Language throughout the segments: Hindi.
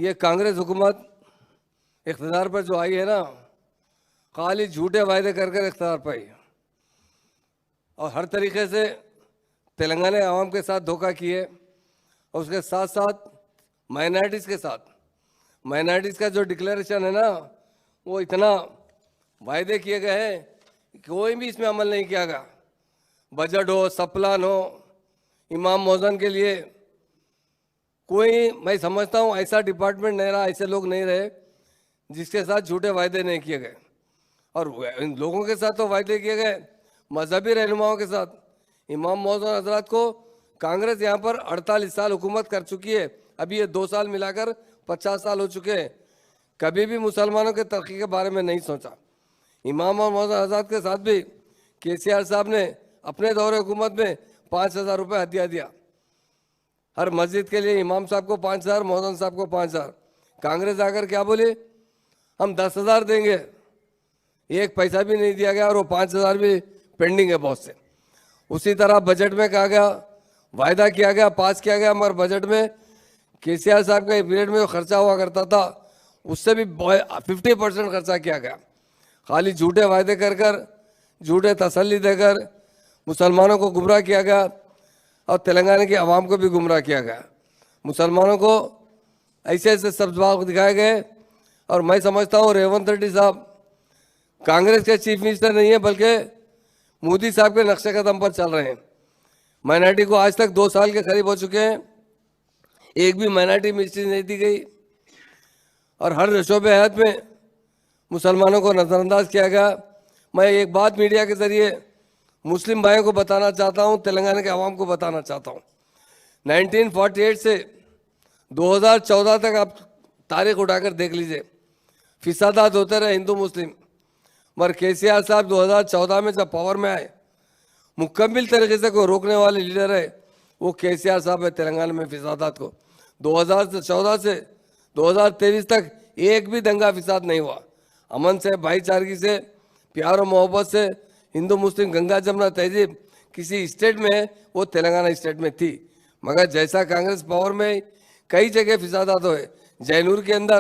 ये कांग्रेस हुकूमत इख्तिदार पर जो आई है ना, खाली झूठे वायदे कर कर इख्तिदार पर आई और हर तरीके से तेलंगाना आवाम के साथ धोखा किए और उसके साथ साथ माइनॉरिटीज़ के साथ। माइनॉरिटीज़ का जो डिक्लेरेशन है ना, वो इतना वायदे किए गए हैं कि कोई भी इसमें अमल नहीं किया गया। बजट हो, सप्लान हो, इमाम मौजन के लिए कोई, मैं समझता हूँ ऐसा डिपार्टमेंट नहीं रहा, ऐसे लोग नहीं रहे जिसके साथ झूठे वायदे नहीं किए गए। और इन लोगों के साथ तो वायदे किए गए मजहबी रहनुमाओं के साथ। इमाम मौजूद हजरात को कांग्रेस यहाँ पर 48 साल हुकूमत कर चुकी है, अभी ये 2 साल मिलाकर 50 साल हो चुके हैं। कभी भी मुसलमानों के तरक्की के बारे में नहीं सोचा। इमाम और मौजूद हजरात के साथ भी KCR साहब ने अपने दौरे हुकूमत में 5,000 रुपये हदिया दिया। हर मस्जिद के लिए इमाम साहब को 5,000, मौजूद साहब को 5,000। कांग्रेस आकर क्या बोली, हम 10,000 देंगे, एक पैसा भी नहीं दिया गया और वो 5,000 भी पेंडिंग है बहुत से। उसी तरह बजट में कहा गया, वायदा किया गया, पास किया गया, मगर बजट में KCR साहब के पीरियड में जो खर्चा हुआ करता था उससे भी 50% खर्चा किया गया। खाली झूठे वायदे कर कर, झूठे तसल्ली देकर मुसलमानों को गुमराह किया गया और तेलंगाना की आवाम को भी गुमराह किया गया। मुसलमानों को ऐसे ऐसे सब्ज़बाग दिखाए गए। और मैं समझता हूँ रेवंत रेड्डी साहब कांग्रेस के चीफ मिनिस्टर नहीं है, बल्कि मोदी साहब के नक्शे कदम पर चल रहे हैं। माइनॉरिटी को आज तक 2 साल के करीब हो चुके हैं, एक भी माइनॉरिटी मिनिस्ट्री नहीं दी गई और हर शोबे हयात में मुसलमानों को नज़रअंदाज किया गया। मैं एक बात मीडिया के ज़रिए मुस्लिम भाइयों को बताना चाहता हूँ, तेलंगाना के आवाम को बताना चाहता हूँ। 1948 से 2014 तक आप तारीख उठाकर देख लीजिए, फिसादात होते रहे हिंदू मुस्लिम। मगर KCR साहब 2014 में जब पावर में आए, मुकम्मल तरीके से कोई रोकने वाले लीडर है वो KCR साहब है। तेलंगाना में फिसादात को 2014 से 2023 तक एक भी दंगा फिसाद नहीं हुआ। अमन से, भाईचारगी से, प्यार और मोहब्बत से हिंदू मुस्लिम गंगा जमुना तहजीब किसी स्टेट में है वो तेलंगाना स्टेट में थी। मगर जैसा कांग्रेस पावर में, कई जगह फिसादात हुए। जैनूर के अंदर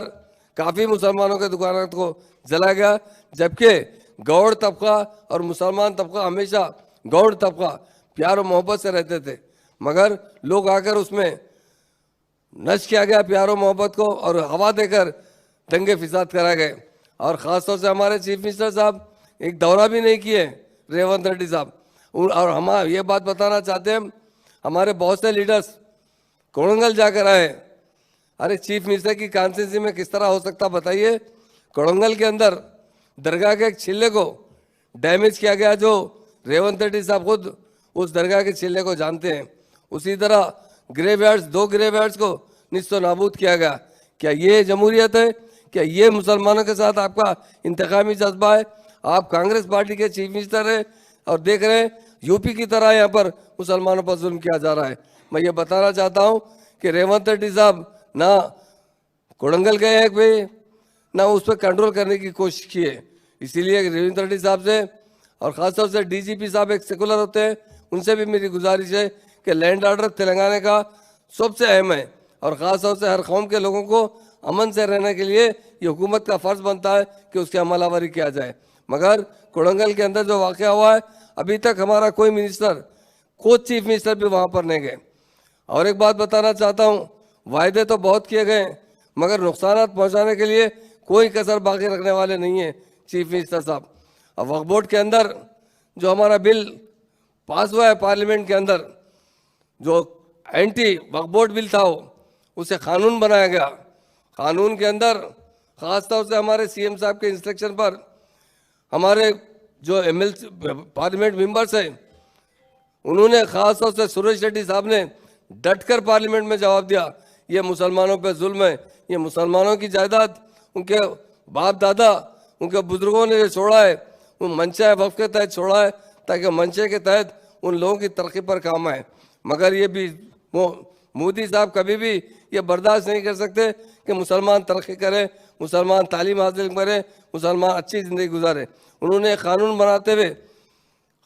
काफ़ी मुसलमानों के दुकानों को जला गया, जबकि गौड़ तबका और मुसलमान तबका हमेशा, गौड़ तबका प्यार और मोहब्बत से रहते थे। मगर लोग आकर उसमें नष्ट किया गया प्यार और मोहब्बत को और हवा देकर दंगे फिसाद करा गए। और ख़ास तौर से हमारे चीफ मिनिस्टर साहब एक दौरा भी नहीं किए, रेवंत रेड्डी साहब। और हम ये बात बताना चाहते हैं, हमारे बहुत से लीडर्स कोड़ंगल जाकर आए। अरे चीफ मिनिस्टर की कॉन्स्टिट्यूंसी में किस तरह हो सकता बताइए। कोड़ंगल के अंदर दरगाह के एक छिल्ले को डैमेज किया गया, जो रेवंत रेड्डी साहब खुद उस दरगाह के छिल्ले को जानते हैं। उसी तरह ग्रेवयार्ड्स, 2 ग्रेवयार्ड्स को निस्तो नाबूद किया गया। क्या ये जमहूरियत है? क्या ये मुसलमानों के साथ आपका इंतकामी जज्बा है? आप कांग्रेस पार्टी के चीफ मिनिस्टर हैं और देख रहे हैं यूपी की तरह यहाँ पर मुसलमानों पर जुल्म किया जा रहा है। मैं ये बताना चाहता हूँ कि रेवंत रेड्डी साहब ना कोड़ंगल गए हैं भाई, ना उस पर कंट्रोल करने की कोशिश की है। इसीलिए रेवंत रेड्डी साहब से और ख़ासतौर से DGP साहब एक सेकुलर होते हैं, उनसे भी मेरी गुजारिश है कि लैंड ऑर्डर तेलंगाना का सबसे अहम है और ख़ास तौर से हर कौम के लोगों को अमन से रहने के लिए ये हुकूमत का फ़र्ज़ बनता है कि उसकी अमलावरी किया जाए। मगर कोड़ंगल के अंदर जो वाक़या हुआ है, अभी तक हमारा कोई मिनिस्टर, कोई चीफ मिनिस्टर भी वहाँ पर नहीं गए। और एक बात बताना चाहता हूँ, वायदे तो बहुत किए गए मगर नुकसान पहुँचाने के लिए कोई कसर बाकी रखने वाले नहीं हैं चीफ मिनिस्टर साहब। अब वक्फ बोर्ड के अंदर जो हमारा बिल पास हुआ है पार्लियामेंट के अंदर, जो एंटी वक्फ बोर्ड बिल था उसे कानून बनाया गया। कानून के अंदर ख़ास तौर से हमारे CM साहब के इंस्ट्रक्शन पर हमारे जो MLC पार्लियामेंट मेंबर्स हैं, उन्होंने ख़ास तौर से सुरेश रेड्डी साहब ने डटकर पार्लियामेंट में जवाब दिया, ये मुसलमानों पे जुल्म है, ये मुसलमानों की जायदाद उनके बाप दादा, उनके बुजुर्गों ने छोड़ा है, वो मंशा वक्फ के तहत छोड़ा है ताकि मंशे के तहत उन लोगों की तरक्की पर काम आए। मगर ये भी मोदी साहब कभी भी ये बर्दाश्त नहीं कर सकते कि मुसलमान तरक्की करें, मुसलमान तालीम हासिल करें, मुसलमान अच्छी ज़िंदगी गुजारे। उन्होंने कानून बनाते हुए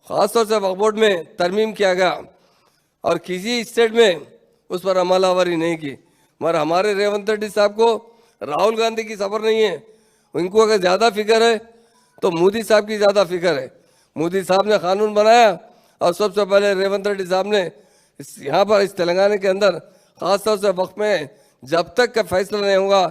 ख़ासतौर से वक्फ बोर्ड में तरमीम किया गया और किसी स्टेट में उस पर अमलावरी नहीं की। मगर हमारे रेवंत रेड्डी साहब को राहुल गांधी की खबर नहीं है। उनको अगर ज़्यादा फिक्र है तो मोदी साहब की ज़्यादा फिक्र है। मोदी साहब ने कानून बनाया और सबसे पहले रेवंत रेड्डी साहब ने यहाँ पर इस तेलंगाना के अंदर खासतौर से वक्फ में जब तक का फैसला नहीं होगा,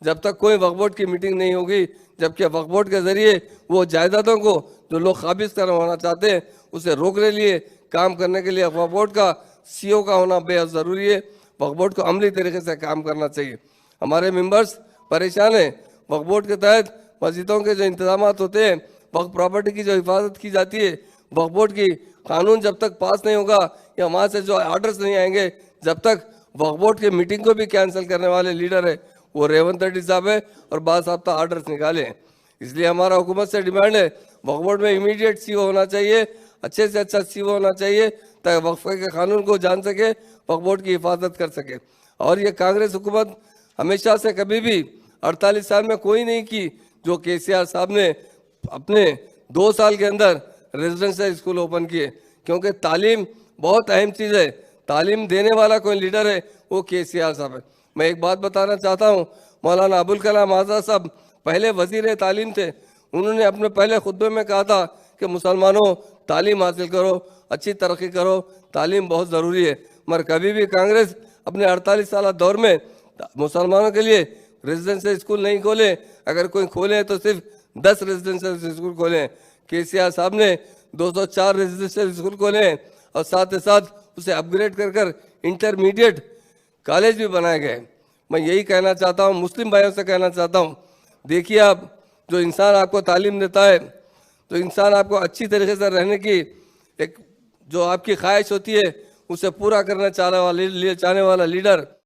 जब तक कोई वक्फ बोर्ड की मीटिंग नहीं होगी, जबकि वक्फ बोर्ड के जरिए वो जायदादों को जो लोग काबिज करवाना चाहते हैं उसे रोकने लिए काम करने के लिए वक्फ बोर्ड का सीईओ का होना बेहद ज़रूरी है। वक्फ बोर्ड को अमली तरीके से काम करना चाहिए। हमारे मेंबर्स परेशान हैं। वक्फ बोर्ड के तहत मस्जिदों के जो इंतजाम होते हैं, वक्फ प्रॉपर्टी की जो हिफाजत की जाती है, वक्फ बोर्ड की कानून जब तक पास नहीं होगा या वहाँ से जो आर्डर्स नहीं आएंगे, जब तक वक्फ बोर्ड की मीटिंग को भी कैंसिल करने वाले लीडर है वो रेवंत रेड्डी साहब है और बासाब्ता आर्डर्स निकाले हैं। इसलिए हमारा हुकूमत से डिमांड है वक्फ बोर्ड में इमीडिएट सीईओ होना चाहिए, अच्छे से अच्छा सीईओ होना चाहिए ताकि वक्फ के कानून को जान सके, वक्फ बोर्ड की हिफाजत कर सके। और ये कांग्रेस हुकूमत हमेशा से कभी भी 48 साल में कोई नहीं की जो केसीआर साहब ने अपने 2 साल के अंदर रेजिडेंशियल स्कूल ओपन किए, क्योंकि तालीम बहुत अहम चीज़ है। तालीम देने वाला कोई लीडर है वो केसीआर साहब है। मैं एक बात बताना चाहता हूँ, मौलाना अबुल कलाम आज़ाद साहब पहले वजीर तालीम थे। उन्होंने अपने पहले खुतबे में कहा था कि मुसलमानों तालीम हासिल करो, अच्छी तरक्की करो, तालीम बहुत ज़रूरी है। मगर कभी भी कांग्रेस अपने 48 साल दौर में मुसलमानों के लिए रेजिडेंशियल स्कूल नहीं खोले। अगर कोई खोले तो सिर्फ 10 रेजिडेंशियल स्कूल खोले। केसीआर साहब ने 204 रेजिडेंशियल स्कूल खोले और साथ ही साथ उसे अपग्रेड कर कर इंटरमीडिएट कॉलेज भी बनाए गए। मैं यही कहना चाहता हूँ, मुस्लिम भाइयों से कहना चाहता हूँ, देखिए आप जो इंसान आपको तालीम देता है, तो इंसान आपको अच्छी तरीके से रहने की एक जो आपकी ख्वाहिश होती है उसे पूरा करना चाहने वाला लीडर